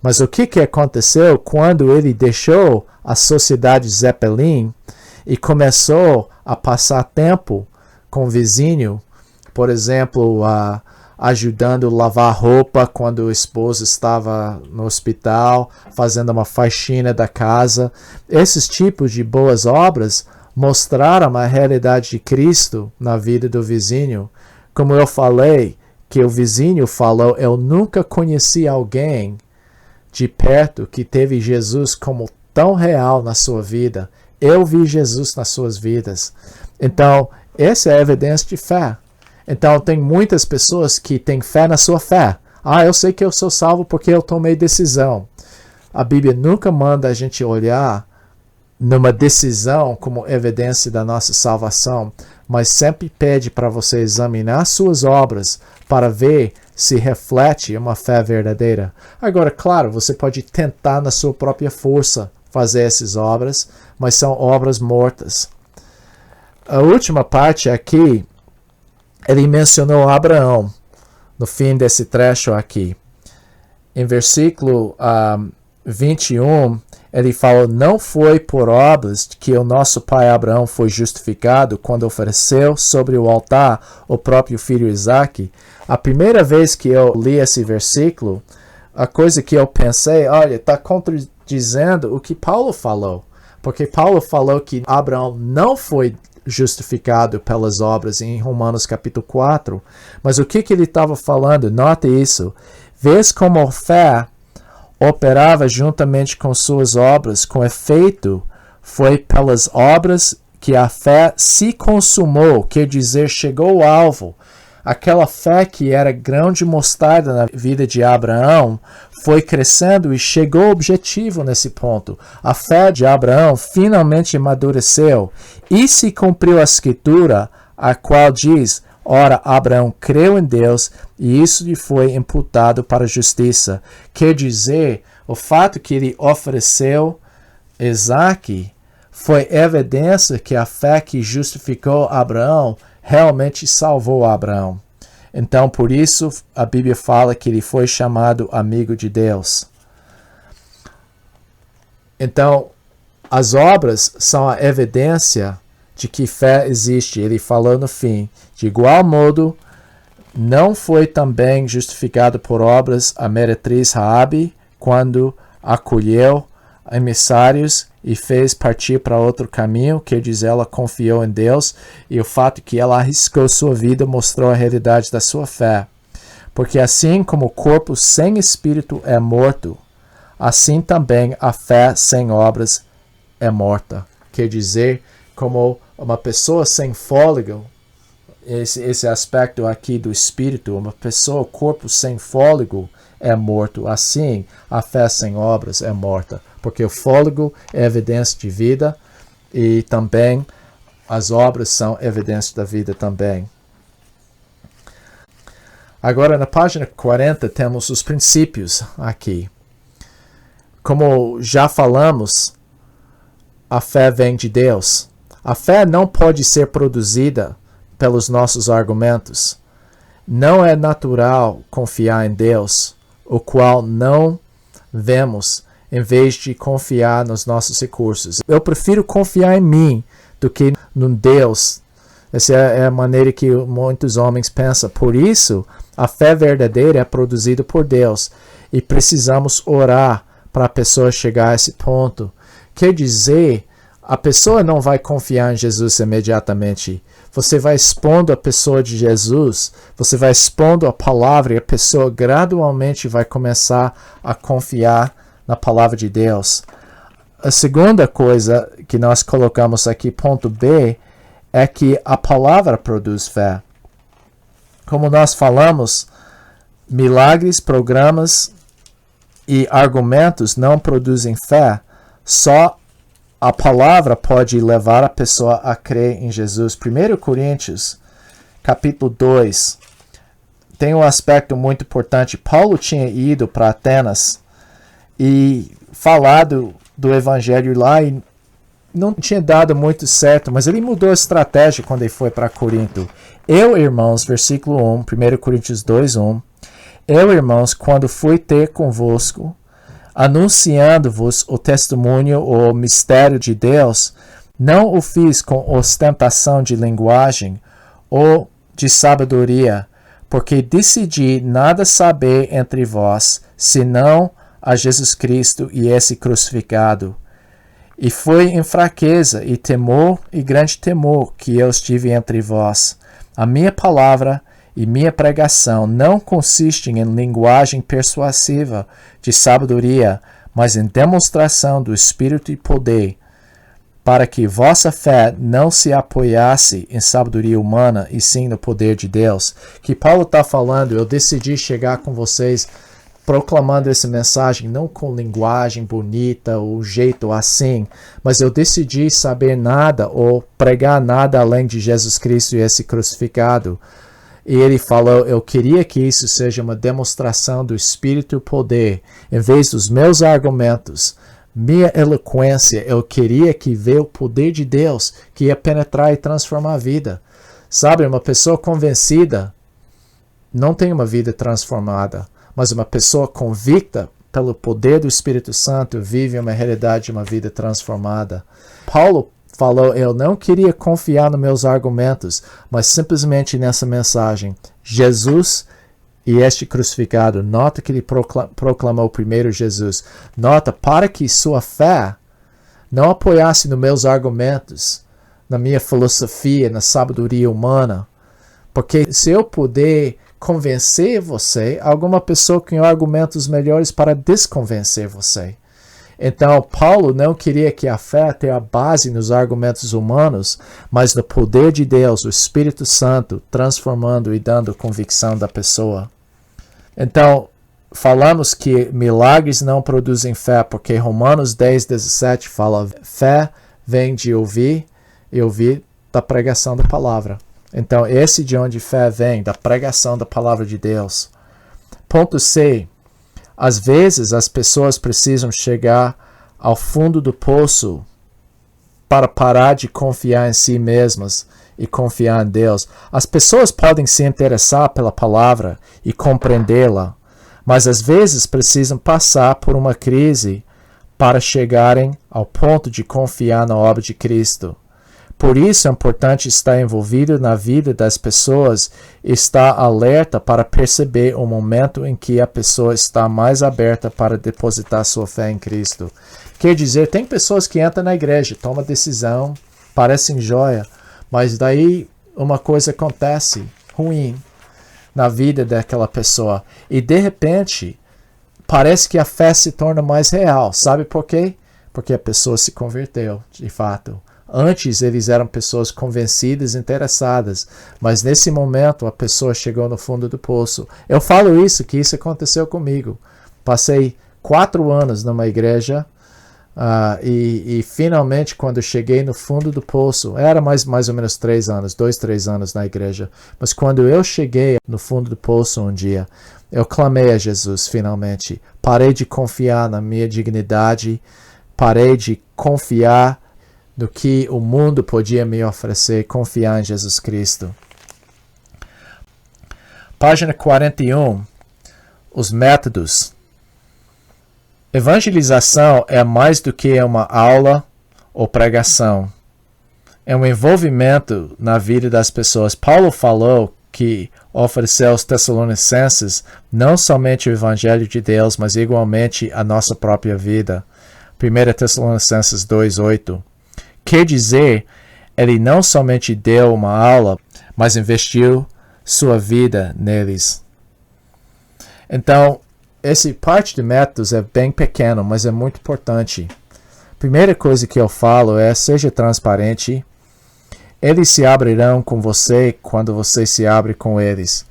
[SPEAKER 1] Mas o que aconteceu quando ele deixou a sociedade Zeppelin e começou a passar tempo com o vizinho, por exemplo, ajudando a lavar roupa quando o esposo estava no hospital, fazendo uma faxina da casa. Esses tipos de boas obras mostraram a realidade de Cristo na vida do vizinho. Como eu falei, que o vizinho falou, eu nunca conheci alguém de perto que teve Jesus como tão real na sua vida. Eu vi Jesus nas suas vidas. Então, essa é a evidência de fé. Então, tem muitas pessoas que têm fé na sua fé. Eu sei que eu sou salvo porque eu tomei decisão. A Bíblia nunca manda a gente olhar numa decisão como evidência da nossa salvação, mas sempre pede para você examinar suas obras para ver se reflete uma fé verdadeira. Agora, claro, você pode tentar na sua própria força fazer essas obras, mas são obras mortas. A última parte aqui, ele mencionou Abraão, no fim desse trecho aqui. Em versículo 21, ele falou, não foi por obras que o nosso pai Abraão foi justificado quando ofereceu sobre o altar o próprio filho Isaque. A primeira vez que eu li esse versículo, a coisa que eu pensei, olha, está contradizendo o que Paulo falou. Porque Paulo falou que Abraão não foi justificado pelas obras em Romanos capítulo 4. Mas o que ele estava falando? Note isso. Vês como a fé operava juntamente com suas obras, com efeito, foi pelas obras que a fé se consumou, quer dizer, chegou ao alvo. Aquela fé que era grão de mostarda na vida de Abraão foi crescendo e chegou ao objetivo nesse ponto. A fé de Abraão finalmente amadureceu e se cumpriu a escritura, a qual diz, ora, Abraão creu em Deus e isso lhe foi imputado para a justiça. Quer dizer, o fato que ele ofereceu Isaque foi evidência que a fé que justificou Abraão realmente salvou Abraão. Então, por isso, a Bíblia fala que ele foi chamado amigo de Deus. Então, as obras são a evidência de que fé existe. Ele falou no fim, de igual modo, não foi também justificado por obras a meretriz Raabe, quando acolheu emissários e fez partir para outro caminho, quer dizer, ela confiou em Deus, e o fato que ela arriscou sua vida mostrou a realidade da sua fé. Porque assim como o corpo sem espírito é morto, assim também a fé sem obras é morta. Quer dizer, como uma pessoa sem fôlego, esse aspecto aqui do espírito, uma pessoa, corpo sem fôlego é morto. Assim, a fé sem obras é morta. Porque o fôlego é evidência de vida e também as obras são evidência da vida também. Agora, na página 40, temos os princípios aqui. Como já falamos, a fé vem de Deus. A fé não pode ser produzida pelos nossos argumentos. Não é natural confiar em Deus, o qual não vemos, em vez de confiar nos nossos recursos. Eu prefiro confiar em mim do que num Deus. Essa é a maneira que muitos homens pensam. Por isso, A fé verdadeira é produzida por Deus e precisamos orar para a pessoa chegar a esse ponto. Quer dizer, a pessoa não vai confiar em Jesus imediatamente. Você vai expondo a pessoa de Jesus, você vai expondo a palavra e a pessoa gradualmente vai começar a confiar na palavra de Deus. A segunda coisa que nós colocamos aqui, ponto B, é que a palavra produz fé. Como nós falamos, milagres, programas e argumentos não produzem fé. Só a palavra pode levar a pessoa a crer em Jesus. 1 Coríntios, capítulo 2, tem um aspecto muito importante. Paulo tinha ido para Atenas e falado do evangelho lá e não tinha dado muito certo, mas ele mudou a estratégia quando ele foi para Corinto. Eu, irmãos, versículo 1, 1 Coríntios 2, 1. Eu, irmãos, quando fui ter convosco, anunciando-vos o testemunho, o mistério de Deus, não o fiz com ostentação de linguagem ou de sabedoria, porque decidi nada saber entre vós, senão a Jesus Cristo e esse crucificado. E foi em fraqueza e temor e grande temor que eu estive entre vós. A minha palavra e minha pregação não consistem em linguagem persuasiva de sabedoria, mas em demonstração do Espírito e poder, para que vossa fé não se apoiasse em sabedoria humana, e sim no poder de Deus. Que Paulo está falando, eu decidi chegar com vocês proclamando essa mensagem, não com linguagem bonita ou jeito assim, mas eu decidi saber nada ou pregar nada além de Jesus Cristo e esse crucificado. E ele falou, eu queria que isso seja uma demonstração do Espírito e poder, em vez dos meus argumentos, minha eloquência, eu queria que veja o poder de Deus, que ia penetrar e transformar a vida. Sabe, uma pessoa convencida não tem uma vida transformada, mas uma pessoa convicta pelo poder do Espírito Santo vive uma realidade de uma vida transformada. Paulo falou, eu não queria confiar nos meus argumentos, mas simplesmente nessa mensagem. Jesus e este crucificado. Nota que ele proclamou primeiro Jesus. Nota, para que sua fé não apoiasse nos meus argumentos, na minha filosofia, na sabedoria humana. Porque se eu puder convencer você, alguma pessoa tem argumentos melhores para desconvencer você. Então, Paulo não queria que a fé tenha a base nos argumentos humanos, mas no poder de Deus, o Espírito Santo, transformando e dando convicção da pessoa. Então, falamos que milagres não produzem fé, porque Romanos 10:17 fala, fé vem de ouvir, e ouvir da pregação da palavra. Então, esse de onde fé vem, da pregação da palavra de Deus. Ponto C. Às vezes, as pessoas precisam chegar ao fundo do poço para parar de confiar em si mesmas e confiar em Deus. As pessoas podem se interessar pela palavra e compreendê-la, mas às vezes precisam passar por uma crise para chegarem ao ponto de confiar na obra de Cristo. Por isso é importante estar envolvido na vida das pessoas e estar alerta para perceber o momento em que a pessoa está mais aberta para depositar sua fé em Cristo. Quer dizer, tem pessoas que entram na igreja, tomam decisão, parecem joia, mas daí uma coisa acontece ruim na vida daquela pessoa. E de repente, parece que a fé se torna mais real. Sabe por quê? Porque a pessoa se converteu, de fato. Antes eles eram pessoas convencidas, interessadas, mas nesse momento a pessoa chegou no fundo do poço. Eu falo isso, que isso aconteceu comigo. Passei 4 anos numa igreja e finalmente quando cheguei no fundo do poço, era mais ou menos 3 anos, 2, 3 anos na igreja, mas quando eu cheguei no fundo do poço um dia, eu clamei a Jesus finalmente. Parei de confiar na minha dignidade, parei de confiar do que o mundo podia me oferecer, confiar em Jesus Cristo. Página 41. Os métodos. Evangelização é mais do que uma aula ou pregação. É um envolvimento na vida das pessoas. Paulo falou que ofereceu aos Tessalonicenses não somente o Evangelho de Deus, mas igualmente a nossa própria vida. 1 Tessalonicenses 2:8. Quer dizer, ele não somente deu uma aula, mas investiu sua vida neles. Então, essa parte de métodos é bem pequeno, mas é muito importante. Primeira coisa que eu falo é: seja transparente. Eles se abrirão com você quando você se abre com eles.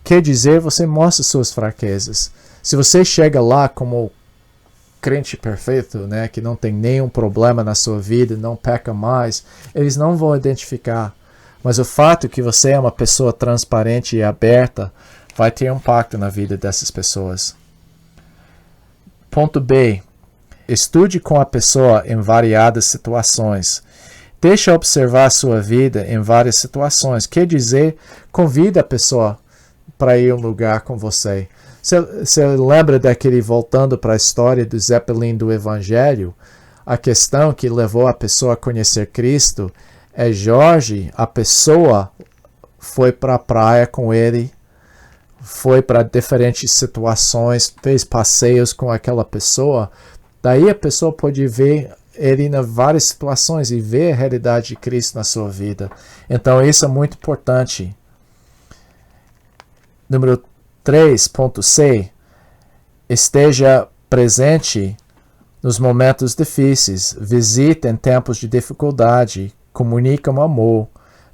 [SPEAKER 1] Quer dizer, você mostra suas fraquezas. Se você chega lá como crente perfeito, né, que não tem nenhum problema na sua vida, não peca mais, eles não vão identificar. Mas o fato que você é uma pessoa transparente e aberta vai ter um impacto na vida dessas pessoas. Ponto B. Estude com a pessoa em variadas situações. Deixa observar a sua vida em várias situações. Quer dizer, convida a pessoa para ir a um lugar com você. Você lembra daquele, voltando para a história do Zeppelin do Evangelho? A questão que levou a pessoa a conhecer Cristo é Jorge, a pessoa foi para a praia com ele, foi para diferentes situações, fez passeios com aquela pessoa. Daí a pessoa pode ver ele em várias situações e ver a realidade de Cristo na sua vida. Então isso é muito importante. Número 3.c. Esteja presente nos momentos difíceis. Visite em tempos de dificuldade. Comunica o amor.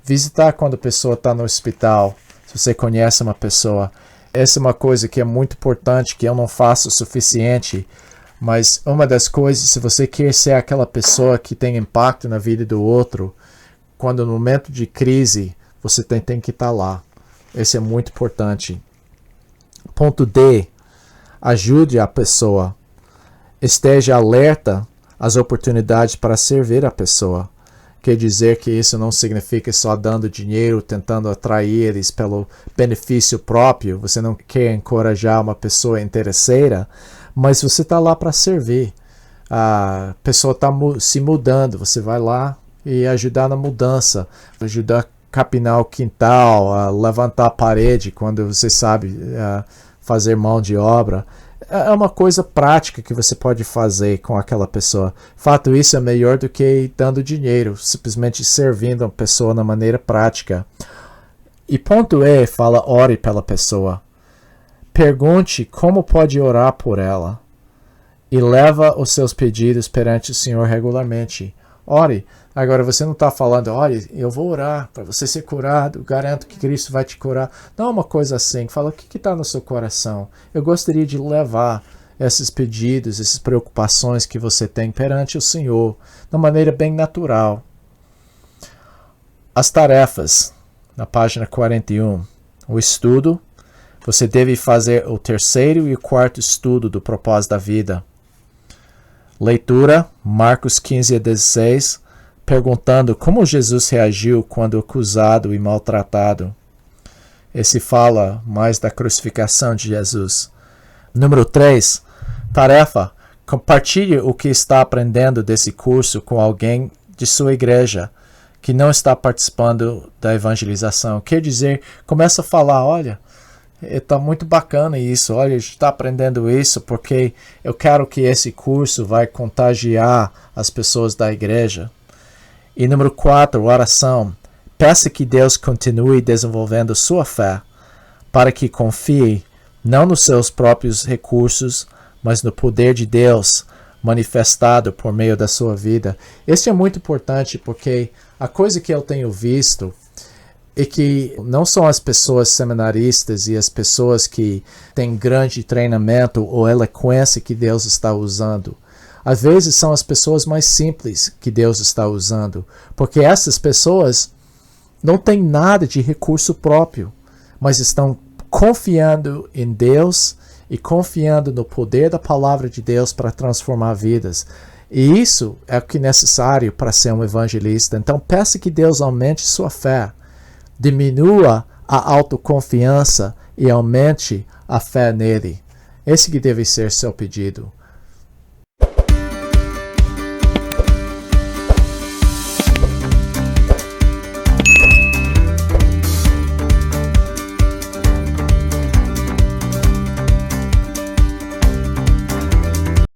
[SPEAKER 1] Visitar quando a pessoa está no hospital. Se você conhece uma pessoa. Essa é uma coisa que é muito importante, que eu não faço o suficiente. Mas uma das coisas, se você quer ser aquela pessoa que tem impacto na vida do outro, quando no momento de crise, você tem que estar lá. Isso é muito importante. Ponto D. Ajude a pessoa. Esteja alerta às oportunidades para servir a pessoa. Quer dizer que isso não significa só dando dinheiro, tentando atrair eles pelo benefício próprio. Você não quer encorajar uma pessoa interesseira, mas você está lá para servir. A pessoa está se mudando, você vai lá e ajudar na mudança, ajudar a capinar o quintal, a levantar a parede quando você sabe fazer mão de obra. É uma coisa prática que você pode fazer com aquela pessoa. Fato isso é melhor do que dando dinheiro, simplesmente servindo a pessoa na maneira prática. E ponto E fala: ore pela pessoa. Pergunte como pode orar por ela e leva os seus pedidos perante o Senhor regularmente. Ore. Agora você não está falando: olha, eu vou orar para você ser curado, garanto que Cristo vai te curar. Não é uma coisa assim. Fala o que está no seu coração. Eu gostaria de levar esses pedidos, essas preocupações que você tem perante o Senhor, de uma maneira bem natural. As tarefas, na página 41. O estudo. Você deve fazer o terceiro e o quarto estudo do propósito da vida. Leitura, Marcos 15-16, perguntando como Jesus reagiu quando acusado e maltratado. Esse fala mais da crucificação de Jesus. Número 3, tarefa, compartilhe o que está aprendendo desse curso com alguém de sua igreja que não está participando da evangelização. Quer dizer, começa a falar: olha, está muito bacana isso, olha, a gente está aprendendo isso porque eu quero que esse curso vai contagiar as pessoas da igreja. E número 4, oração. Peça que Deus continue desenvolvendo sua fé, para que confie não nos seus próprios recursos, mas no poder de Deus manifestado por meio da sua vida. Isso é muito importante porque a coisa que eu tenho visto e que não são as pessoas seminaristas e as pessoas que têm grande treinamento ou eloquência que Deus está usando. Às vezes são as pessoas mais simples que Deus está usando, porque essas pessoas não têm nada de recurso próprio, mas estão confiando em Deus e confiando no poder da palavra de Deus para transformar vidas. E isso é o que é necessário para ser um evangelista. Então peça que Deus aumente sua fé. Diminua a autoconfiança e aumente a fé nele. Esse que deve ser seu pedido.